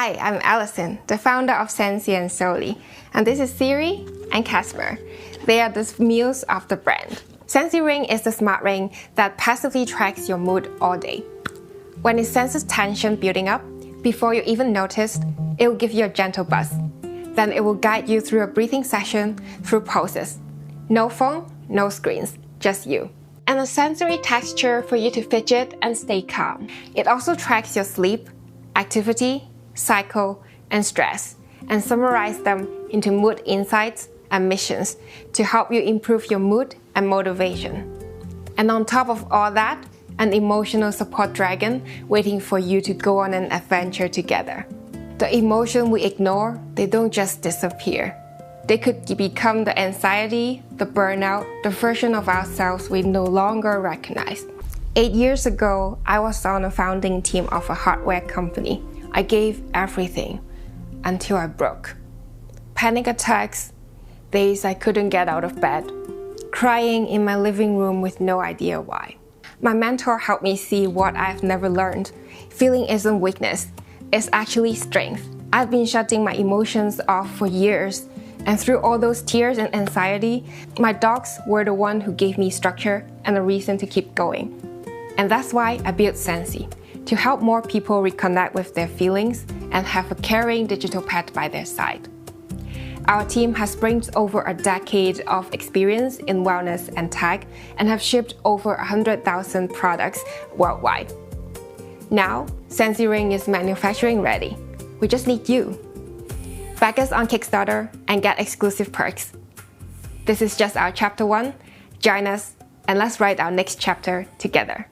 Hi, I'm Allison, the founder of Zensy and Solely, and this is Siri and Casper. They are the muse of the brand. Zensy Ring is the smart ring that passively tracks your mood all day. When it senses tension building up, before you even notice, it will give you a gentle buzz. Then it will guide you through a breathing session through pulses. No phone, no screens, just you. And a sensory texture for you to fidget and stay calm. It also tracks your sleep, activity, cycle, and stress, and summarize them into mood insights and missions to help you improve your mood and motivation. And on top of all that, an emotional support dragon waiting for you to go on an adventure together. The emotion we ignore, they don't just disappear. They could become the anxiety, the burnout, the version of ourselves we no longer recognize. 8 years ago, I was on a founding team of a hardware company. I gave everything until I broke. Panic attacks, days I couldn't get out of bed, crying in my living room with no idea why. My mentor helped me see what I've never learned. Feeling isn't weakness, it's actually strength. I've been shutting my emotions off for years, and through all those tears and anxiety, my dogs were the one who gave me structure and a reason to keep going. And that's why I built Zensy, to help more people reconnect with their feelings and have a caring digital pet by their side. Our team has brings over a decade of experience in wellness and tech and have shipped over 100,000 products worldwide. Now, Zensy Ring is manufacturing ready. We just need you. Back us on Kickstarter and get exclusive perks. This is just our chapter 1. Join us and let's write our next chapter together.